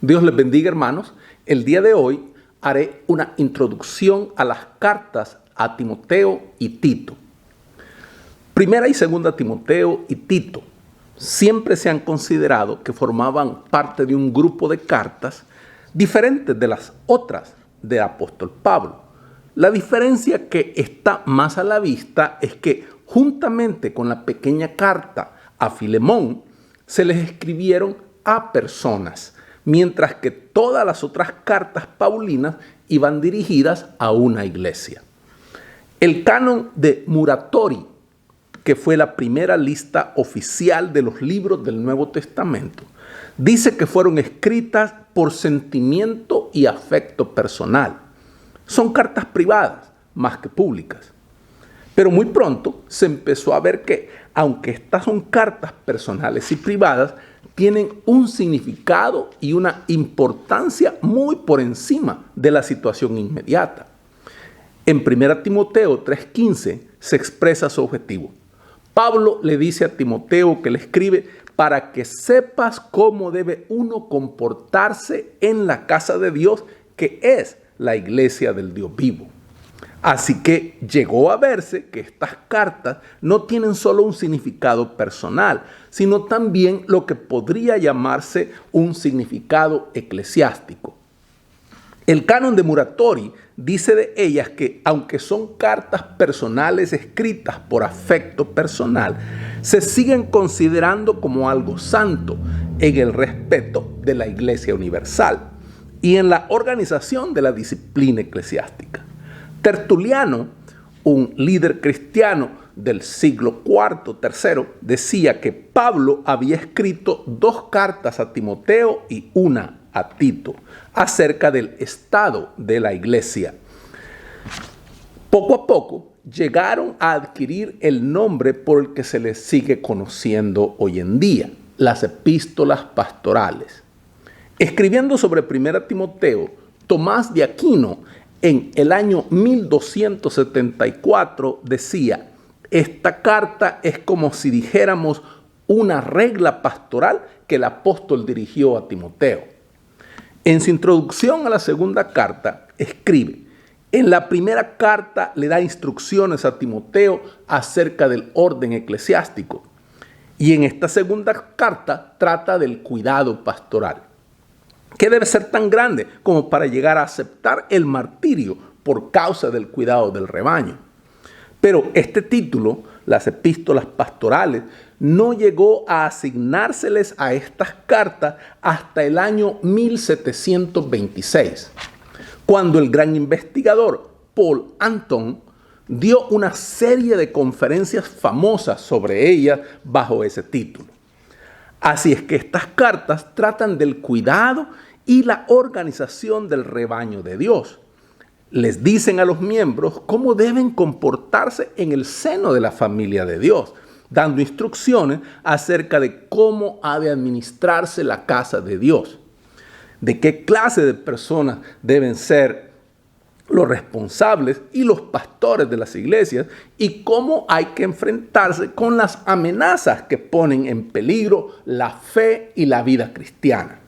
Dios les bendiga, hermanos. El día de hoy haré una introducción a las cartas a Timoteo y Tito. Primera y segunda Timoteo y Tito siempre se han considerado que formaban parte de un grupo de cartas diferentes de las otras del apóstol Pablo. La diferencia que está más a la vista es que juntamente con la pequeña carta a Filemón se les escribieron a personas, mientras que todas las otras cartas paulinas iban dirigidas a una iglesia. El canon de Muratori, que fue la primera lista oficial de los libros del Nuevo Testamento, dice que fueron escritas por sentimiento y afecto personal. Son cartas privadas más que públicas. Pero muy pronto se empezó a ver que, aunque estas son cartas personales y privadas, tienen un significado y una importancia muy por encima de la situación inmediata. En 1 Timoteo 3:15 se expresa su objetivo. Pablo le dice a Timoteo que le escribe para que sepas cómo debe uno comportarse en la casa de Dios, que es la iglesia del Dios vivo. Así que llegó a verse que estas cartas no tienen solo un significado personal, sino también lo que podría llamarse un significado eclesiástico. El canon de Muratori dice de ellas que, aunque son cartas personales escritas por afecto personal, se siguen considerando como algo santo en el respeto de la Iglesia universal y en la organización de la disciplina eclesiástica. Tertuliano, un líder cristiano del siglo IV, III, decía que Pablo había escrito 2 cartas a Timoteo y una a Tito acerca del estado de la iglesia. Poco a poco llegaron a adquirir el nombre por el que se les sigue conociendo hoy en día, las epístolas pastorales. Escribiendo sobre 1 Timoteo, Tomás de Aquino, en el año 1274 decía: esta carta es como si dijéramos una regla pastoral que el apóstol dirigió a Timoteo. En su introducción a la segunda carta escribe: en la primera carta le da instrucciones a Timoteo acerca del orden eclesiástico, y en esta segunda carta trata del cuidado pastoral, que debe ser tan grande como para llegar a aceptar el martirio por causa del cuidado del rebaño. Pero este título, las epístolas pastorales, no llegó a asignárseles a estas cartas hasta el año 1726, cuando el gran investigador Paul Anton dio una serie de conferencias famosas sobre ellas bajo ese título. Así es que estas cartas tratan del cuidado y la organización del rebaño de Dios. Les dicen a los miembros cómo deben comportarse en el seno de la familia de Dios, dando instrucciones acerca de cómo ha de administrarse la casa de Dios, de qué clase de personas deben ser los responsables y los pastores de las iglesias y cómo hay que enfrentarse con las amenazas que ponen en peligro la fe y la vida cristiana.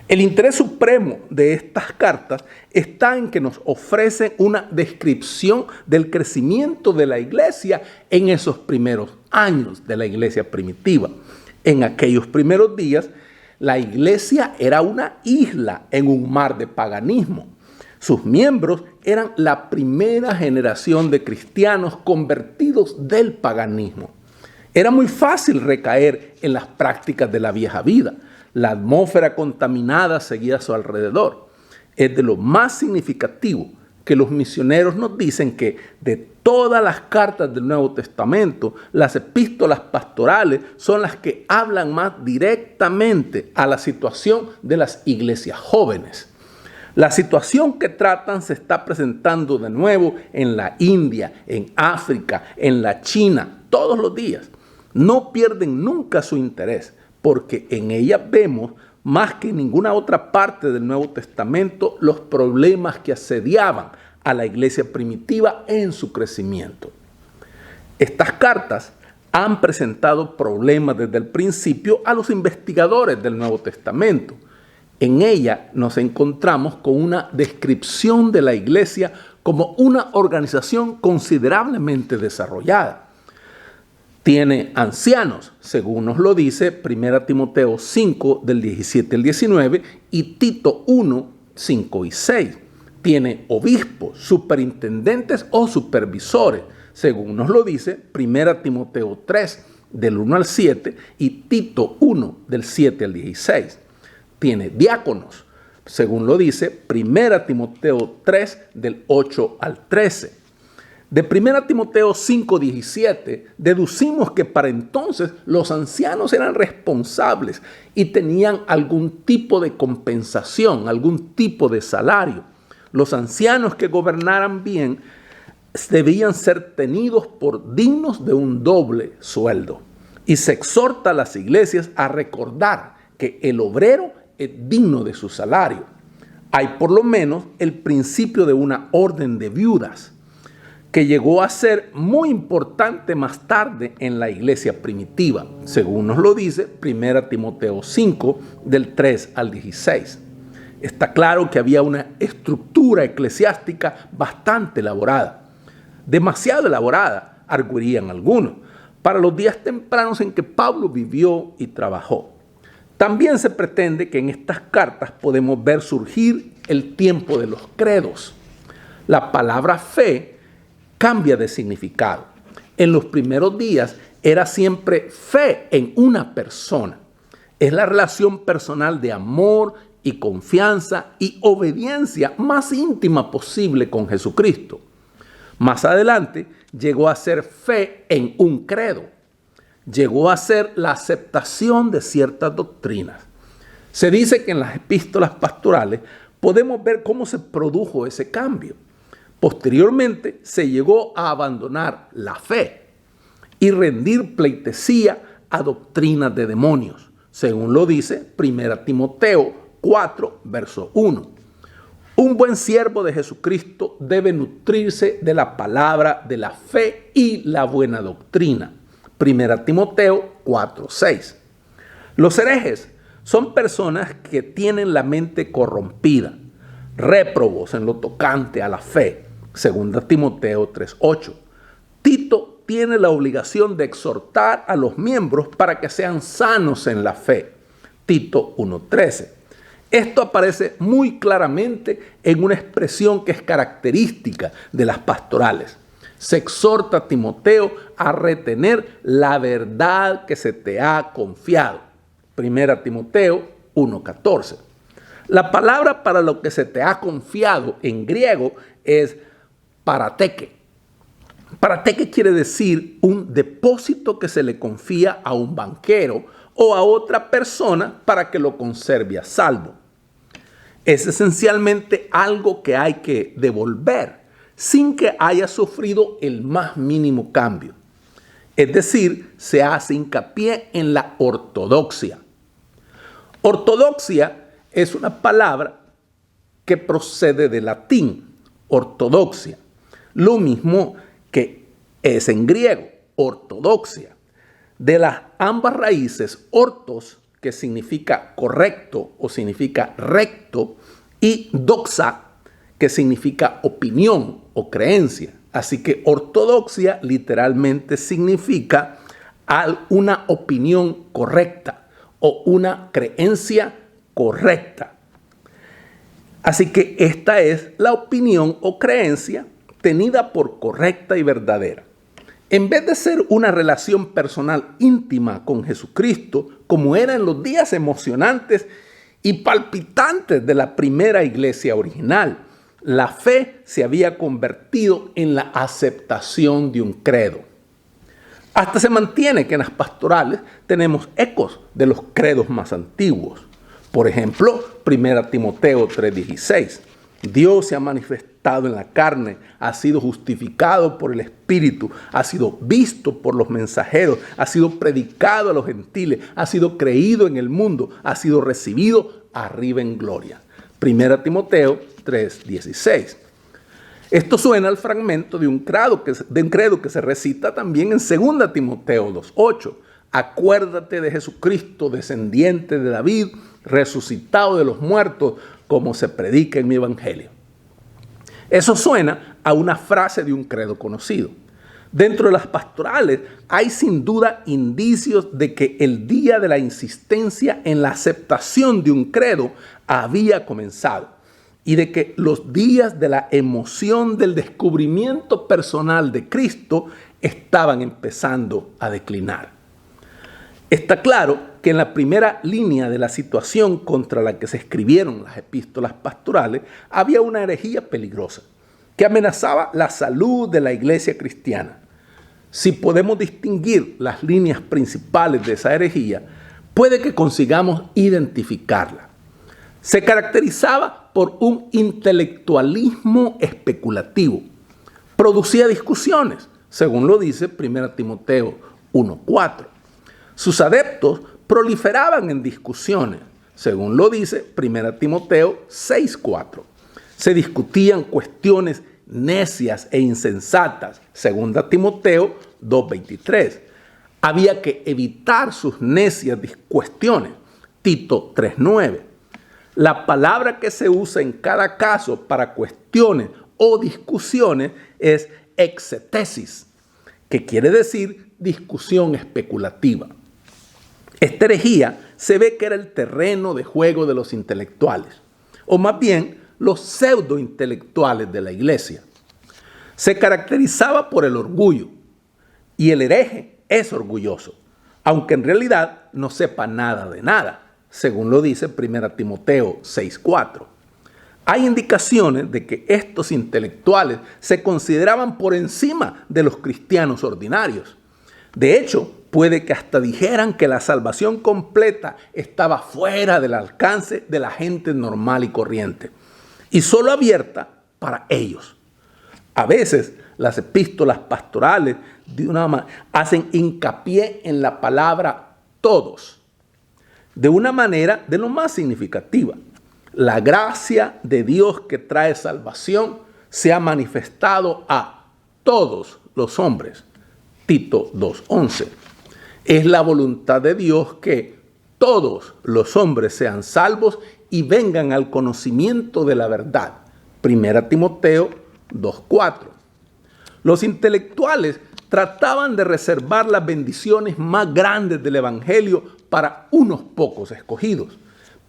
El interés supremo de estas cartas está en que nos ofrecen una descripción del crecimiento de la iglesia en esos primeros años de la iglesia primitiva. En aquellos primeros días, la iglesia era una isla en un mar de paganismo. Sus miembros eran la primera generación de cristianos convertidos del paganismo. Era muy fácil recaer en las prácticas de la vieja vida. La atmósfera contaminada seguía a su alrededor. Es de lo más significativo que los misioneros nos dicen que de todas las cartas del Nuevo Testamento, las epístolas pastorales son las que hablan más directamente a la situación de las iglesias jóvenes. La situación que tratan se está presentando de nuevo en la India, en África, en la China, todos los días. No pierden nunca su interés, porque en ella vemos, más que en ninguna otra parte del Nuevo Testamento, los problemas que asediaban a la iglesia primitiva en su crecimiento. Estas cartas han presentado problemas desde el principio a los investigadores del Nuevo Testamento, En ella nos encontramos con una descripción de la iglesia como una organización considerablemente desarrollada. Tiene ancianos, según nos lo dice 1 Timoteo 5, del 17 al 19, y Tito 1, 5 y 6. Tiene obispos, superintendentes o supervisores, según nos lo dice 1 Timoteo 3, del 1 al 7, y Tito 1, del 7 al 16. Tiene diáconos, según lo dice 1 Timoteo 3, del 8 al 13. De 1 Timoteo 5, 17, deducimos que para entonces los ancianos eran responsables y tenían algún tipo de compensación, algún tipo de salario. Los ancianos que gobernaran bien debían ser tenidos por dignos de un doble sueldo. Y se exhorta a las iglesias a recordar que el obrero es digno de su salario. Hay por lo menos el principio de una orden de viudas, que llegó a ser muy importante más tarde en la iglesia primitiva, según nos lo dice 1 Timoteo 5, del 3 al 16. Está claro que había una estructura eclesiástica bastante elaborada, demasiado elaborada, arguirían algunos, para los días tempranos en que Pablo vivió y trabajó. También se pretende que en estas cartas podemos ver surgir el tiempo de los credos. La palabra fe cambia de significado. En los primeros días era siempre fe en una persona. Es la relación personal de amor y confianza y obediencia más íntima posible con Jesucristo. Más adelante llegó a ser fe en un credo. Llegó a ser la aceptación de ciertas doctrinas. Se dice que en las epístolas pastorales podemos ver cómo se produjo ese cambio. Posteriormente se llegó a abandonar la fe y rendir pleitesía a doctrinas de demonios, según lo dice 1 Timoteo 4, verso 1. Un buen siervo de Jesucristo debe nutrirse de la palabra de la fe y la buena doctrina. 1 Timoteo 4, 6. Los herejes son personas que tienen la mente corrompida, réprobos en lo tocante a la fe. 2 Timoteo 3:8. Tito tiene la obligación de exhortar a los miembros para que sean sanos en la fe. Tito 1:13. Esto aparece muy claramente en una expresión que es característica de las pastorales. Se exhorta a Timoteo a retener la verdad que se te ha confiado. 1 Timoteo 1:14. La palabra para lo que se te ha confiado en griego es parateke. Parateke quiere decir un depósito que se le confía a un banquero o a otra persona para que lo conserve a salvo. Es esencialmente algo que hay que devolver sin que haya sufrido el más mínimo cambio. Es decir, se hace hincapié en la ortodoxia. Ortodoxia es una palabra que procede del latín, ortodoxia. Lo mismo que es en griego, ortodoxia. De las ambas raíces, ortos, que significa correcto o significa recto, y doxa, que significa opinión o creencia. Así que ortodoxia literalmente significa una opinión correcta o una creencia correcta. Así que esta es la opinión o creencia tenida por correcta y verdadera. En vez de ser una relación personal íntima con Jesucristo, como era en los días emocionantes y palpitantes de la primera iglesia original, la fe se había convertido en la aceptación de un credo. Hasta se mantiene que en las pastorales tenemos ecos de los credos más antiguos. Por ejemplo, 1 Timoteo 3:16. Dios se ha manifestado en la carne, ha sido justificado por el Espíritu, ha sido visto por los mensajeros, ha sido predicado a los gentiles, ha sido creído en el mundo, ha sido recibido arriba en gloria. 1 Timoteo 3:16. Esto suena al fragmento de un credo que se recita también en 2 Timoteo 2:8. acuérdate de Jesucristo, descendiente de David, resucitado de los muertos, como se predica en mi evangelio. Eso suena a una frase de un credo conocido. Dentro de las pastorales hay sin duda indicios de que el día de la insistencia en la aceptación de un credo había comenzado y de que los días de la emoción del descubrimiento personal de Cristo estaban empezando a declinar. Está claro que en la primera línea de la situación contra la que se escribieron las epístolas pastorales había una herejía peligrosa que amenazaba la salud de la iglesia cristiana. Si podemos distinguir las líneas principales de esa herejía, puede que consigamos identificarla. Se caracterizaba por un intelectualismo especulativo. Producía discusiones, según lo dice 1 Timoteo 1:4. Sus adeptos proliferaban en discusiones, según lo dice 1 Timoteo 6:4. Se discutían cuestiones necias e insensatas, 2 Timoteo 2:23. Había que evitar sus necias cuestiones, Tito 3:9. La palabra que se usa en cada caso para cuestiones o discusiones es exetesis, que quiere decir discusión especulativa. Esta herejía se ve que era el terreno de juego de los intelectuales, o más bien los pseudointelectuales de la iglesia. Se caracterizaba por el orgullo, y el hereje es orgulloso, aunque en realidad no sepa nada de nada, según lo dice 1 Timoteo 6:4. Hay indicaciones de que estos intelectuales se consideraban por encima de los cristianos ordinarios. De hecho, puede que hasta dijeran que la salvación completa estaba fuera del alcance de la gente normal y corriente, y solo abierta para ellos. A veces las epístolas pastorales hacen hincapié en la palabra todos, de una manera de lo más significativa. La gracia de Dios que trae salvación se ha manifestado a todos los hombres. Tito 2:11. Es la voluntad de Dios que todos los hombres sean salvos y vengan al conocimiento de la verdad. 1 Timoteo 2:4. Los intelectuales trataban de reservar las bendiciones más grandes del evangelio para unos pocos escogidos,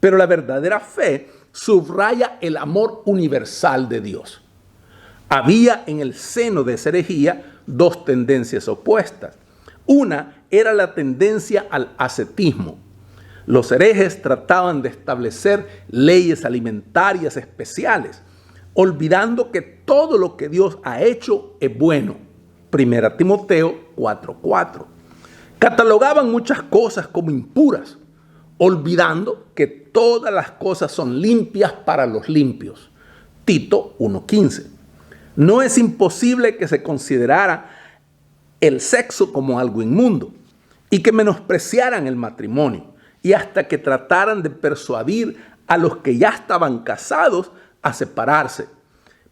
pero la verdadera fe subraya el amor universal de Dios. Había en el seno de esa herejía dos tendencias opuestas. Una era la tendencia al ascetismo. Los herejes trataban de establecer leyes alimentarias especiales, olvidando que todo lo que Dios ha hecho es bueno. 1 Timoteo 4:4. Catalogaban muchas cosas como impuras, olvidando que todas las cosas son limpias para los limpios. Tito 1:15. No es imposible que se considerara el sexo como algo inmundo y que menospreciaran el matrimonio, y hasta que trataran de persuadir a los que ya estaban casados a separarse,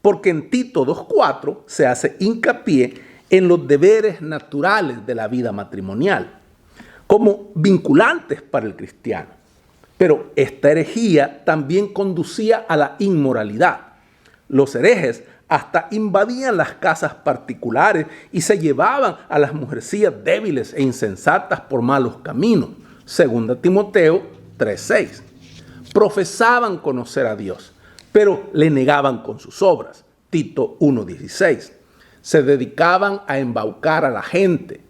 porque en Tito 2:4 se hace hincapié en los deberes naturales de la vida matrimonial, como vinculantes para el cristiano. Pero esta herejía también conducía a la inmoralidad. Los herejes hasta invadían las casas particulares y se llevaban a las mujercillas débiles e insensatas por malos caminos. 2 Timoteo 3:6. Profesaban conocer a Dios, pero le negaban con sus obras. Tito 1:16. Se dedicaban a embaucar a la gente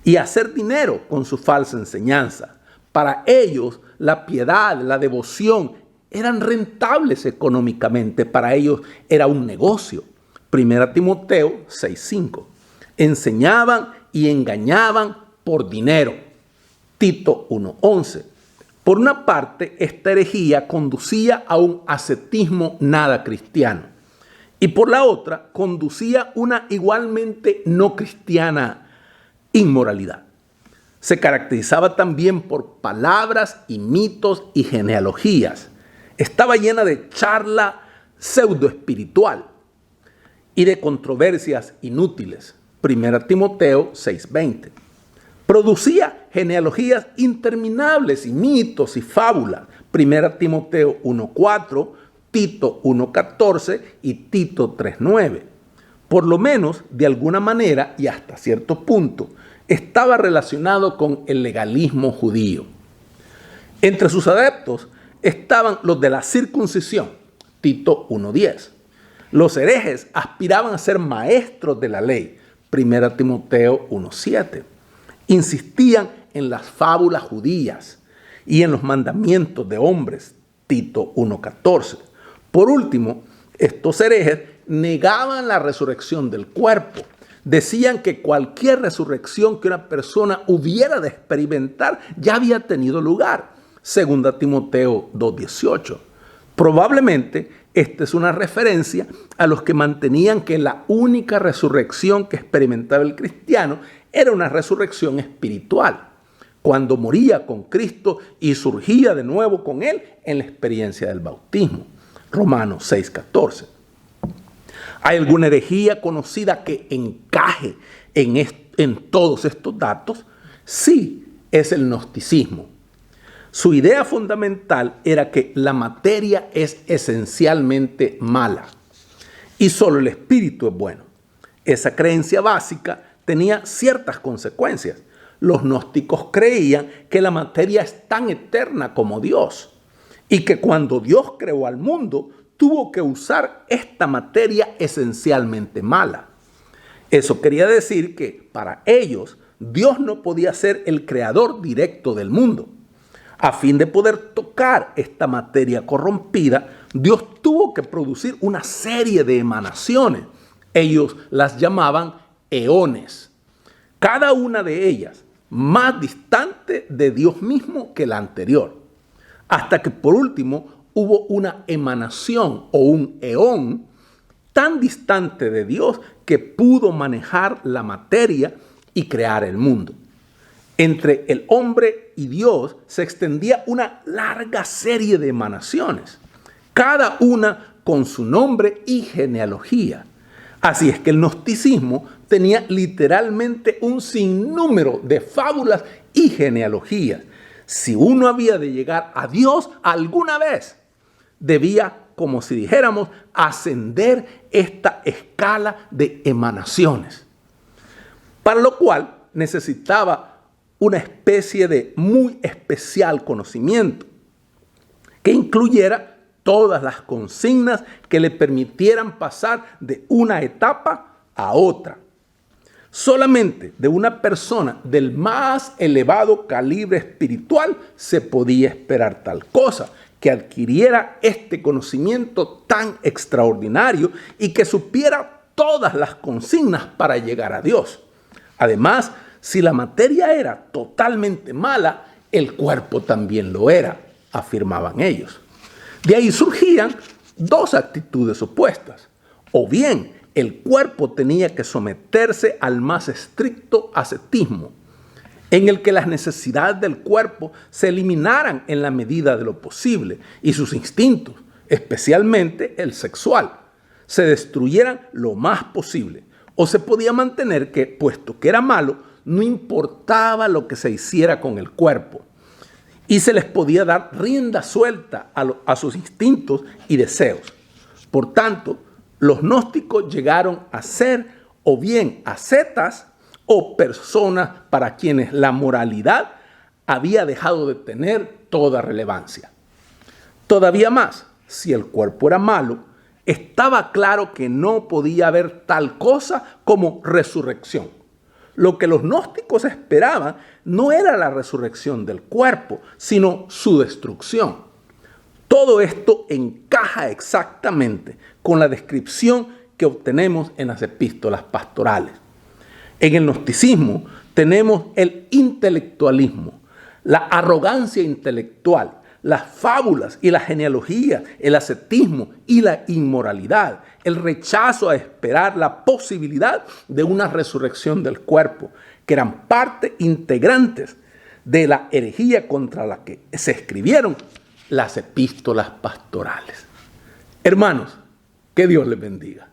y a hacer dinero con su falsa enseñanza. Para ellos, la piedad, la devoción, eran rentables económicamente. Para ellos era un negocio. 1 Timoteo 6:5. Enseñaban y engañaban por dinero. Tito 1:11. Por una parte, esta herejía conducía a un ascetismo nada cristiano, y por la otra, conducía una igualmente no cristiana inmoralidad. Se caracterizaba también por palabras y mitos y genealogías. Estaba llena de charla pseudoespiritual y de controversias inútiles. 1 Timoteo 6:20. Producía genealogías interminables y mitos y fábulas. 1 Timoteo 1:4, Tito 1:14 y Tito 3:9. Por lo menos, de alguna manera y hasta cierto punto, estaba relacionado con el legalismo judío. Entre sus adeptos estaban los de la circuncisión, Tito 1:10. Los herejes aspiraban a ser maestros de la ley, 1 Timoteo 1:7. Insistían en las fábulas judías y en los mandamientos de hombres, Tito 1:14. Por último, estos herejes negaban la resurrección del cuerpo. Decían que cualquier resurrección que una persona hubiera de experimentar ya había tenido lugar, 2 Timoteo 2:18. Probablemente esta es una referencia a los que mantenían que la única resurrección que experimentaba el cristiano era una resurrección espiritual, cuando moría con Cristo y surgía de nuevo con Él en la experiencia del bautismo. Romanos 6:14. ¿Hay alguna herejía conocida que encaje en todos estos datos? Sí, es el gnosticismo. Su idea fundamental era que la materia es esencialmente mala y solo el espíritu es bueno. Esa creencia básica tenía ciertas consecuencias. Los gnósticos creían que la materia es tan eterna como Dios y que cuando Dios creó al mundo, tuvo que usar esta materia esencialmente mala. Eso quería decir que para ellos Dios no podía ser el creador directo del mundo. A fin de poder tocar esta materia corrompida, Dios tuvo que producir una serie de emanaciones. Ellos las llamaban eones. Cada una de ellas más distante de Dios mismo que la anterior. Hasta que por último hubo una emanación o un eón tan distante de Dios que pudo manejar la materia y crear el mundo. Entre el hombre y Dios se extendía una larga serie de emanaciones, cada una con su nombre y genealogía. Así es que el gnosticismo tenía literalmente un sinnúmero de fábulas y genealogías. Si uno había de llegar a Dios alguna vez, debía, como si dijéramos, ascender esta escala de emanaciones, para lo cual necesitaba una especie de muy especial conocimiento que incluyera todas las consignas que le permitieran pasar de una etapa a otra. Solamente de una persona del más elevado calibre espiritual se podía esperar tal cosa, que adquiriera este conocimiento tan extraordinario y que supiera todas las consignas para llegar a Dios. Además, si la materia era totalmente mala, el cuerpo también lo era, afirmaban ellos. De ahí surgían dos actitudes opuestas. O bien, el cuerpo tenía que someterse al más estricto ascetismo, en el que las necesidades del cuerpo se eliminaran en la medida de lo posible y sus instintos, especialmente el sexual, se destruyeran lo más posible. O se podía mantener que, puesto que era malo, no importaba lo que se hiciera con el cuerpo y se les podía dar rienda suelta a sus instintos y deseos. Por tanto, los gnósticos llegaron a ser o bien ascetas o personas para quienes la moralidad había dejado de tener toda relevancia. Todavía más, si el cuerpo era malo, estaba claro que no podía haber tal cosa como resurrección. Lo que los gnósticos esperaban no era la resurrección del cuerpo, sino su destrucción. Todo esto encaja exactamente con la descripción que obtenemos en las epístolas pastorales. En el gnosticismo tenemos el intelectualismo, la arrogancia intelectual, las fábulas y la genealogía, el ascetismo y la inmoralidad, el rechazo a esperar la posibilidad de una resurrección del cuerpo, que eran parte integrantes de la herejía contra la que se escribieron las epístolas pastorales. Hermanos, que Dios les bendiga.